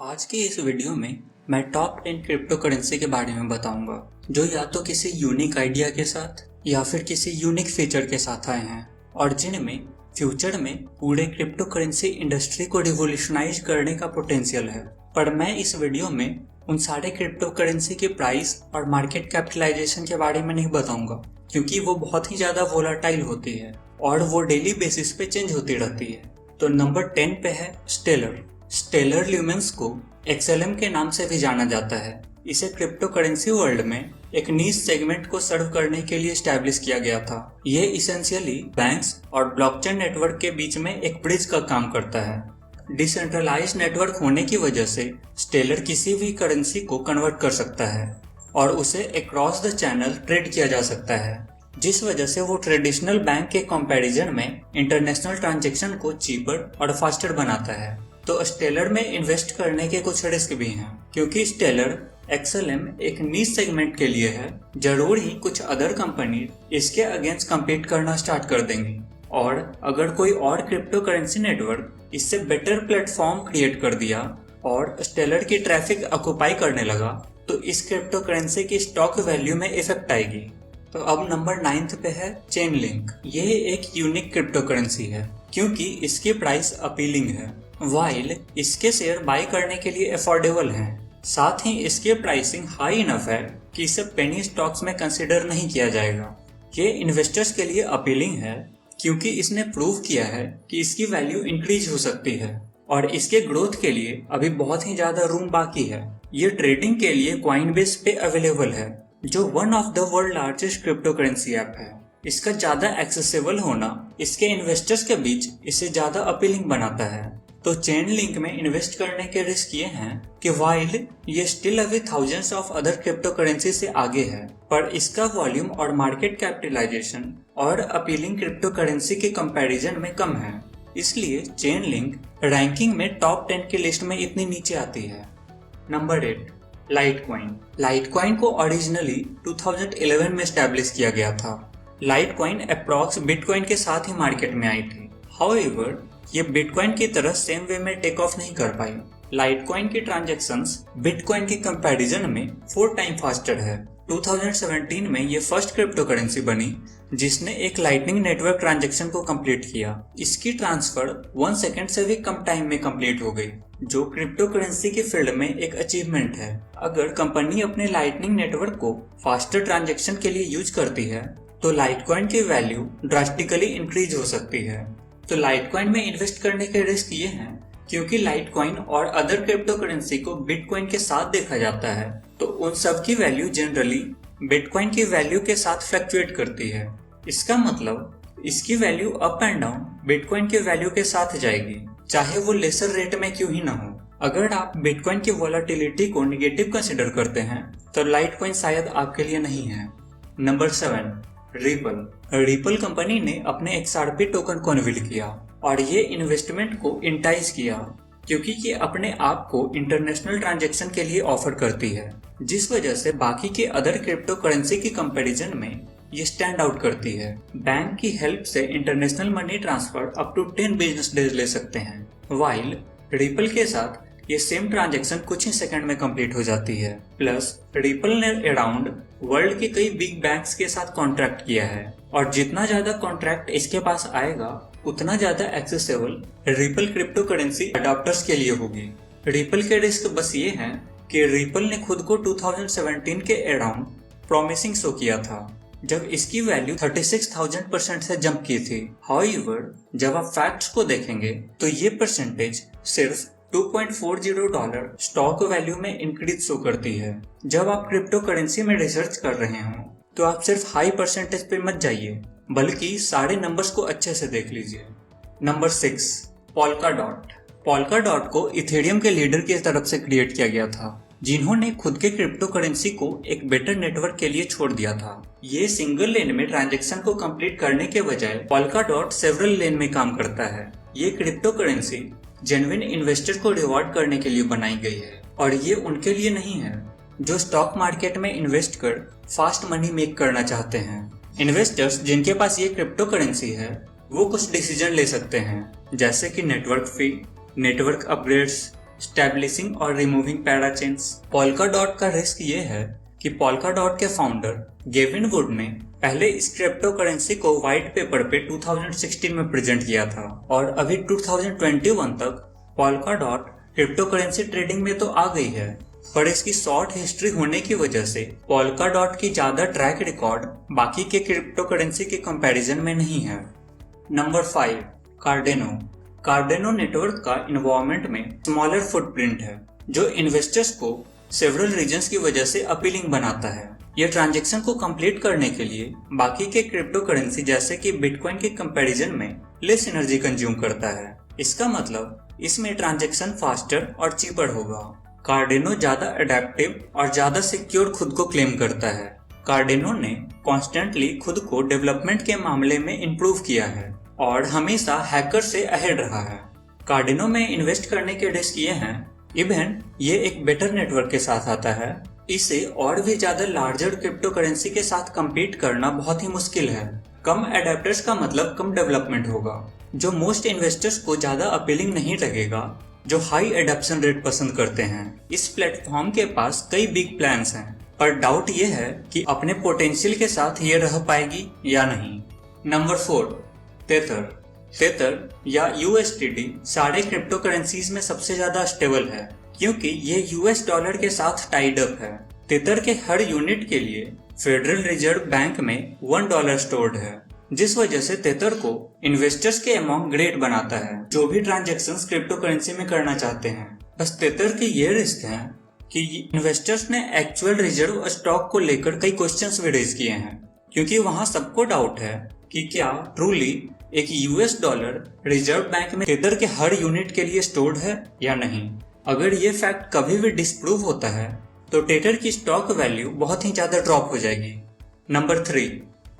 आज की इस वीडियो में मैं टॉप 10 क्रिप्टो करेंसी के बारे में बताऊंगा जो या तो किसी यूनिक आइडिया के साथ या फिर किसी यूनिक फीचर के साथ आए हैं और जिनमें फ्यूचर में पूरे क्रिप्टो करेंसी इंडस्ट्री को रिवोल्यूशनाइज करने का पोटेंशियल है। पर मैं इस वीडियो में उन सारे क्रिप्टो करेंसी के प्राइस और मार्केट कैपिटलाइजेशन के बारे में नहीं बताऊंगा क्योंकि वो बहुत ही ज़्यादा वोलाटाइल होती है और वो डेली बेसिस पे चेंज होती रहती है। तो नंबर 10 पे है स्टेलर। स्टेलर ल्यूमेंस को XLM के नाम से भी जाना जाता है। इसे क्रिप्टो करेंसी वर्ल्ड में एक नीश सेगमेंट को सर्व करने के लिए स्टैब्लिश किया गया था। ये इसेंशियली बैंक्स और ब्लॉकचेन नेटवर्क के बीच में एक ब्रिज का काम करता है। डिसेंट्रलाइज्ड नेटवर्क होने की वजह से स्टेलर किसी भी करेंसी को कन्वर्ट कर सकता है और उसे अक्रॉस द चैनल ट्रेड किया जा सकता है, जिस वजह से वो ट्रेडिशनल बैंक के कंपैरिजन में इंटरनेशनल ट्रांजैक्शन को चीपर और फास्टर बनाता है। तो स्टेलर में इन्वेस्ट करने के कुछ रिस्क भी हैं क्योंकि स्टेलर XLM एक नीश सेगमेंट के लिए है। जरूर ही कुछ अदर कंपनी इसके अगेंस्ट कम्पीट करना स्टार्ट कर देंगी और अगर कोई और क्रिप्टो करेंसी नेटवर्क इससे बेटर प्लेटफॉर्म क्रिएट कर दिया और स्टेलर की ट्रैफिक ऑक्युपाई करने लगा तो इस क्रिप्टो करेंसी की स्टॉक वैल्यू में इफेक्ट आएगी। तो अब नंबर 9 पे है चेनलिंक। ये एक यूनिक क्रिप्टो करेंसी है क्योंकि इसकी प्राइस अपीलिंग है वाइल इसके शेयर बाय करने के लिए अफोर्डेबल हैं। साथ ही इसकी प्राइसिंग हाई इनफ है कि इसे पेनी स्टॉक्स में कंसिडर नहीं किया जाएगा। ये इन्वेस्टर्स के लिए अपीलिंग है क्योंकि इसने प्रूव किया है कि इसकी वैल्यू इंक्रीज हो सकती है और इसके ग्रोथ के लिए अभी बहुत ही ज्यादा रूम बाकी है। ये ट्रेडिंग के लिए कॉइनबेस पे अवेलेबल है जो one of the world largest crypto currency app है। इसका ज्यादा एक्सेसिबल होना इसके इन्वेस्टर्स के बीच इसे ज्यादा अपीलिंग बनाता है। तो चेन लिंक में इन्वेस्ट करने के रिस्क ये हैं कि वाइल ये स्टिल अभी thousands of other crypto currency से आगे है, पर इसका वॉल्यूम और मार्केट कैपिटलाइजेशन और अपीलिंग क्रिप्टो करेंसी के कंपैरिजन में कम है, इसलिए चेन लिंक रैंकिंग में टॉप 10 की लिस्ट में इतनी नीचे आती है। Number 8 Litecoin. लाइटकॉइन को ओरिजिनली 2011 में स्टैब्लिश किया गया था। लाइटकॉइन अप्रॉक्स बिटकॉइन के साथ ही मार्केट में आई थी। हाउएवर ये बिटकॉइन की तरह सेम वे में टेक ऑफ नहीं कर पाई। लाइटकॉइन की ट्रांजैक्शंस बिटकॉइन के कंपैरिजन में 4 टाइम फास्टर है। 2017 में ये फर्स्ट क्रिप्टो करेंसी बनी जिसने एक लाइटनिंग नेटवर्क ट्रांजैक्शन को कंप्लीट किया। इसकी ट्रांसफर 1 सेकंड से भी कम टाइम में कंप्लीट हो गई, जो क्रिप्टो करेंसी के फील्ड में एक अचीवमेंट है। अगर कंपनी अपने लाइटनिंग नेटवर्क को फास्टर ट्रांजैक्शन के लिए यूज करती है तो लाइटकॉइन की वैल्यू ड्रास्टिकली इंक्रीज हो सकती है। तो लाइटकॉइन में इन्वेस्ट करने के रिस्क ये हैं क्योंकि लाइटकॉइन और अदर क्रिप्टो करेंसी को बिटकॉइन के साथ देखा जाता है, तो उन सब की वैल्यू जनरली बिटकॉइन की वैल्यू के साथ फ्लक्चुएट करती है। इसका मतलब इसकी value up and down bitcoin के वैल्यू के साथ जाएगी, चाहे वो लेसर रेट में क्यों ही ना हो। अगर आप बिटकॉइन की वोलेटिलिटी को निगेटिव कंसिडर करते हैं तो लाइटकॉइन शायद आपके लिए नहीं है। नंबर 7 रिपल कंपनी ने अपने XRP टोकन को अनवील किया और ये इन्वेस्टमेंट को इंटाइज किया क्योंकि ये अपने आप को इंटरनेशनल ट्रांजैक्शन के लिए ऑफर करती है, जिस वजह से बाकी के अदर क्रिप्टो करेंसी की कंपैरिजन में ये स्टैंड आउट करती है। बैंक की हेल्प से international money transfer up to 10 business days ले सकते हैं, वाइल रिपल के साथ ये सेम ट्रांजैक्शन कुछ ही सेकंड में कंप्लीट हो जाती है। प्लस रिपल ने अराउंड वर्ल्ड के कई बिग बैंक्स के साथ कॉन्ट्रैक्ट किया है और जितना ज्यादा कॉन्ट्रैक्ट इसके पास आएगा उतना ज्यादा accessible ripple crypto currency adopters के लिए होगी। रिपल के रिस्क बस ये हैं कि रिपल ने खुद को 2017 के अराउंड प्रॉमिसिंग शो किया था जब इसकी वैल्यू 36,000% से जंप की थी। हाउएवर जब आप फैक्ट्स को देखेंगे तो ये परसेंटेज सिर्फ $2.40 स्टॉक वैल्यू में इंक्रीज शो करती है। जब आप क्रिप्टो करेंसी में रिसर्च कर रहे हो तो आप सिर्फ हाई परसेंटेज पे मत जाइए, बल्कि सारे नंबर्स को अच्छे से देख लीजिए। Number 6 Polkadot. पोल्काडॉट को इथेरियम के लीडर की तरफ से क्रिएट किया गया था जिन्होंने खुद के क्रिप्टो करेंसी को एक बेटर नेटवर्क के लिए छोड़ दिया था। ये सिंगल लेन में ट्रांजैक्शन को कंप्लीट करने के बजाय पोल्काडॉट सेवरल लेन में काम करता है। ये क्रिप्टो करेंसी जेन्युइन इन्वेस्टर को रिवॉर्ड करने के लिए बनाई गई है और ये उनके लिए नहीं है जो स्टॉक मार्केट में इन्वेस्ट कर फास्ट मनी मेक करना चाहते हैं। इन्वेस्टर्स जिनके पास ये क्रिप्टो करेंसी है वो कुछ डिसीजन ले सकते हैं जैसे कि नेटवर्क फी, नेटवर्क अपग्रेड्स, स्टैब्लिशिंग और रिमूविंग पैराचेन्स। पोल्काडॉट का रिस्क ये है कि पोल्काडॉट के फाउंडर गेविन वुड ने पहले इस क्रिप्टो करेंसी को व्हाइट पेपर पे 2016 में प्रेजेंट किया था और अभी 2021 तक पोल्काडॉट क्रिप्टो करेंसी ट्रेडिंग में तो आ गई है, पर इसकी शॉर्ट हिस्ट्री होने की वजह से पोल्काडॉट की ज्यादा ट्रैक रिकॉर्ड बाकी के क्रिप्टो करेंसी के कंपैरिजन में नहीं है। नंबर 5, कार्डेनो। कार्डेनो नेटवर्क का इन्वॉल्वमेंट में स्मॉलर फुटप्रिंट है, जो इन्वेस्टर्स को सेवरल रीजंस की वजह से अपीलिंग बनाता है। यह ट्रांजैक्शन को कंप्लीट करने के लिए बाकी के क्रिप्टो करेंसी जैसे कि बिटकॉइन के कंपैरिजन में लेस एनर्जी कंज्यूम करता है। इसका मतलब इसमें ट्रांजैक्शन फास्टर और चीपर होगा। कार्डेनो ज्यादा अडेप्टिव और ज्यादा सिक्योर खुद को क्लेम करता है। कार्डेनो ने कॉन्स्टेंटली खुद को डेवलपमेंट के मामले में इम्प्रूव किया है और हमेशा हैकर से अहेड रहा है। कार्डेनो में इन्वेस्ट करने के रिस्क ये हैं, इवन ये एक बेटर नेटवर्क के साथ आता है, इसे और भी ज्यादा लार्जर क्रिप्टो करेंसी के साथ compete करना बहुत ही मुश्किल है। कम एडेप्टर्स का मतलब कम डेवलपमेंट होगा, जो मोस्ट इन्वेस्टर्स को ज्यादा अपीलिंग नहीं लगेगा, जो हाई एडॉप्शन रेट पसंद करते हैं। इस प्लेटफॉर्म के पास कई बिग प्लान्स हैं, पर डाउट ये है कि अपने पोटेंशियल के साथ ये रह पाएगी या नहीं। नंबर 4, तेथर। तेथर या USDT सारे क्रिप्टो करेंसीज में सबसे ज्यादा स्टेबल है, क्योंकि ये US डॉलर के साथ टाइड अप है। तेथर के हर यूनिट के लिए फेडरल रिजर्व बैंक में $1 स्टोर्ड है, जिस वजह से तेथर को इन्वेस्टर्स के अमाउंट ग्रेट बनाता है जो भी ट्रांजैक्शंस क्रिप्टो करेंसी में करना चाहते हैं। बस तेथर के ये रिस्क है कि इन्वेस्टर्स ने एक्चुअल रिजर्व स्टॉक को लेकर कई क्वेश्चंस भी रेज किए हैं, क्योंकि वहां सबको डाउट है कि क्या ट्रूली एक US डॉलर रिजर्व बैंक में तेथर के हर यूनिट के लिए स्टोर्ड है या नहीं। अगर ये फैक्ट कभी भी डिस्प्रूव होता है तो तेथर की स्टॉक वैल्यू बहुत ही ज्यादा ड्रॉप हो जाएगी। Number 3,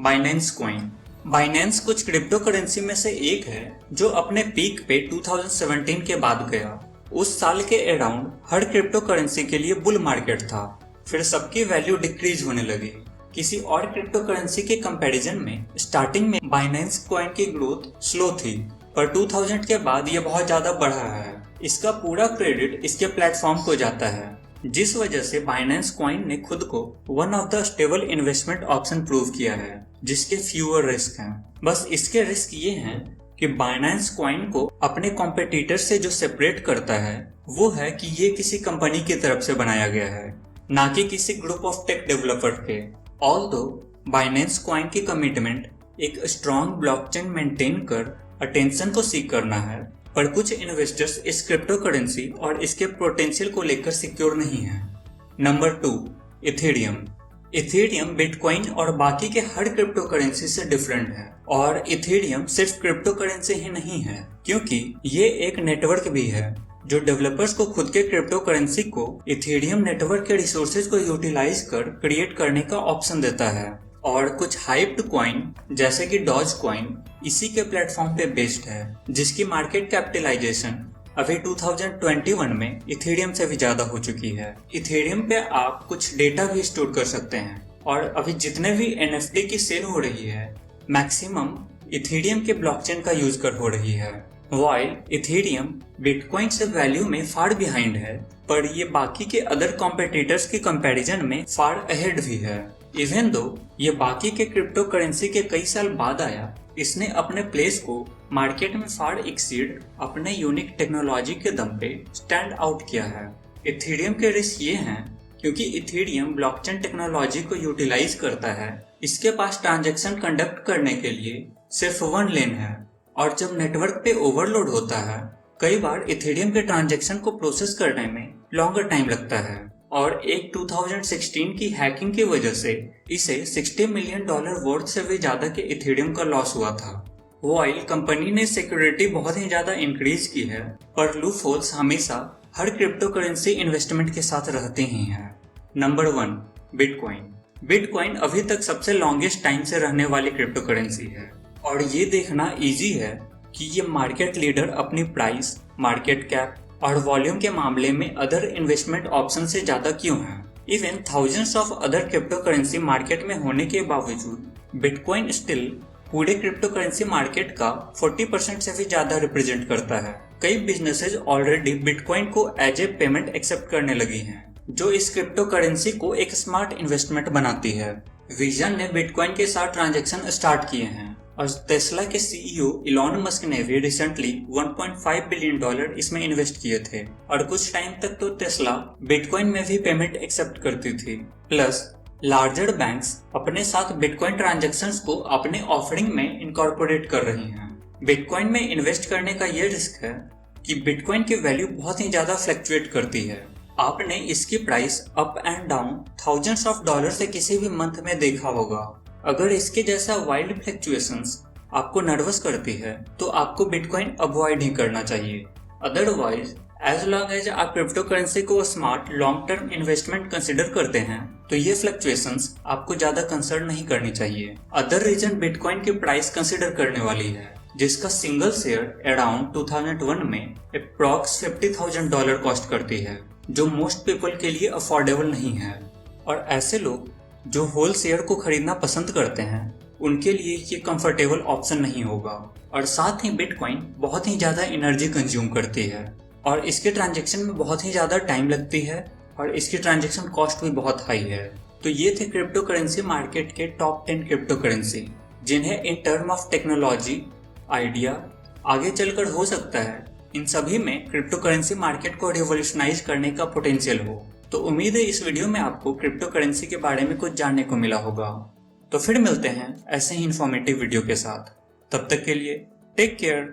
Binance coin. बाइनेंस कुछ क्रिप्टो करेंसी में से एक है जो अपने पीक पे 2017 के बाद गया। उस साल के अराउंड हर क्रिप्टो करेंसी के लिए बुल मार्केट था, फिर सबकी वैल्यू डिक्रीज होने लगी। किसी और क्रिप्टो करेंसी के कंपैरिजन में स्टार्टिंग में बाइनेंस कॉइन की ग्रोथ स्लो थी, पर 2000 के बाद ये बहुत ज्यादा बढ़ा है। इसका पूरा क्रेडिट इसके प्लेटफॉर्म को जाता है, जिस वजह से बाइनेंस कॉइन ने खुद को one of the stable investment option prove किया है, जिसके फ्यूअर रिस्क हैं। बस इसके रिस्क ये हैं कि बाइनेंस कॉइन को अपने कॉम्पिटिटर से जो सेपरेट करता है वो है कि ये किसी कंपनी की तरफ से बनाया गया है, ना कि किसी ग्रुप ऑफ टेक डेवलपर के। ऑल्दो बाइनेंस कॉइन की कमिटमेंट एक स्ट्रॉन्ग ब्लॉकचेन मेंटेन कर अटेंशन को सीक करना है, पर कुछ इन्वेस्टर्स इस क्रिप्टो करेंसी और इसके पोटेंशियल को लेकर सिक्योर नहीं है। Number 2, Ethereum. इथेरियम बिटकॉइन और बाकी के हर क्रिप्टो करेंसी से डिफरेंट है, और इथेरियम सिर्फ क्रिप्टो करेंसी ही नहीं है, क्योंकि ये एक नेटवर्क भी है जो डेवलपर्स को खुद के क्रिप्टो करेंसी को इथेरियम नेटवर्क के रिसोर्सेज को यूटिलाइज कर क्रिएट करने का ऑप्शन देता है। और कुछ हाइप्ड कॉइन जैसे कि डॉज कॉइन इसी के प्लेटफॉर्म पे बेस्ड है, जिसकी मार्केट कैपिटलाइजेशन अभी 2021 में इथेरियम से भी ज्यादा हो चुकी है। इथेरियम पे आप कुछ डेटा भी स्टोर कर सकते हैं, और अभी जितने भी NFT की सेल हो रही है मैक्सिमम इथेरियम के ब्लॉकचेन का यूज कर हो रही है। वाइल इथेरियम बिटकॉइन से वैल्यू में फार बिहाइंड है, पर ये बाकी के अदर कॉम्पिटिटर्स के कंपैरिजन में फार अहेड भी है। इवन दो ये बाकी के क्रिप्टो करेंसी के कई साल बाद आया, इसने अपने प्लेस को मार्केट में फार एक्सीड अपने यूनिक टेक्नोलॉजी के दम पे स्टैंड आउट किया है। इथेरियम के रिस्क ये हैं क्योंकि इथेरियम ब्लॉकचेन टेक्नोलॉजी को यूटिलाइज करता है। इसके पास ट्रांजैक्शन कंडक्ट करने के लिए सिर्फ 1 लेन है, और जब नेटवर्क पे ओवरलोड होता है कई बार इथेरियम के ट्रांजैक्शन को प्रोसेस करने में लॉन्गर टाइम लगता है, और एक 2016 की हैकिंग की वजह से इसे $60 मिलियन वर्थ से भी ज्यादा के इथेरियम का लॉस हुआ था। वाइल कंपनी ने सिक्योरिटी बहुत ही ज्यादा इंक्रीज की है, पर लूपहोल्स हमेशा हर क्रिप्टो करेंसी इन्वेस्टमेंट के साथ रहते ही हैं। Number 1, bitcoin. बिटकॉइन अभी तक सबसे लॉन्गेस्ट टाइम से रहने वाली क्रिप्टो करेंसी है, और ये देखना इजी है कि ये मार्केट लीडर अपनी प्राइस, मार्केट कैप और वॉल्यूम के मामले में अदर इन्वेस्टमेंट ऑप्शन से ज्यादा क्यों है। Even thousands of other crypto currency market में होने के बावजूद बिटकॉइन स्टिल पूरे क्रिप्टो करेंसी मार्केट का 40% से भी ज्यादा रिप्रेजेंट करता है। कई बिजनेसेस ऑलरेडी बिटकॉइन को एज ए पेमेंट एक्सेप्ट करने लगी हैं, जो इस क्रिप्टो करेंसी को एक स्मार्ट इन्वेस्टमेंट बनाती है। विजन ने बिटकॉइन के साथ ट्रांजैक्शन स्टार्ट किए हैं और टेस्ला के सीईओ इलॉन मस्क ने भी रिसेंटली $1.5 बिलियन इसमें इन्वेस्ट किए थे और कुछ टाइम तक तो टेस्ला बिटकॉइन में भी पेमेंट एक्सेप्ट करती थी। प्लस लार्जर बैंक्स अपने साथ बिटकॉइन ट्रांजैक्शंस को अपने ऑफरिंग में इनकॉर्पोरेट कर रही हैं। बिटकॉइन में इन्वेस्ट करने का ये रिस्क है कि बिटकॉइन की वैल्यू बहुत ही ज्यादा फ्लक्चुएट करती है। आपने इसकी price up and down thousands of dollar से किसी भी मंथ में देखा होगा। अगर इसके जैसा वाइल्ड फ्लक्चुएशंस आपको नर्वस करती है तो आपको बिटकॉइन अवॉइड ही करना चाहिए। अदरवाइज एज लॉन्ग एज आप क्रिप्टो करेंसी को smart long term investment consider करते हैं तो ये फ्लक्चुएशंस आपको ज्यादा कंसर्न नहीं करनी चाहिए। अदर रीजन बिटकॉइन की प्राइस कंसिडर करने वाली है, जिसका सिंगल शेयर अराउंड 2001 में अप्रॉक्स $50,000 कॉस्ट करती है, जो मोस्ट पीपल के लिए अफोर्डेबल नहीं है। और ऐसे लोग जो होल शेयर को खरीदना पसंद करते हैं उनके लिए ये कंफर्टेबल ऑप्शन नहीं होगा। और साथ ही बिटकॉइन बहुत ही ज़्यादा एनर्जी कंज्यूम करती है और इसके ट्रांजैक्शन में बहुत ही ज़्यादा टाइम लगती है और इसकी ट्रांजैक्शन कॉस्ट भी बहुत हाई है। तो ये थे क्रिप्टो करेंसी मार्केट के टॉप 10 क्रिप्टो करेंसी, जिन्हें in term of technology idea आगे चलकर हो सकता है इन सभी में क्रिप्टो करेंसी मार्केट को रिवॉल्यूशनाइज करने का पोटेंशियल हो। तो उम्मीद है इस वीडियो में आपको क्रिप्टो करेंसी के बारे में कुछ जानने को मिला होगा। तो फिर मिलते हैं ऐसे ही इंफॉर्मेटिव वीडियो के साथ। तब तक के लिए टेक केयर।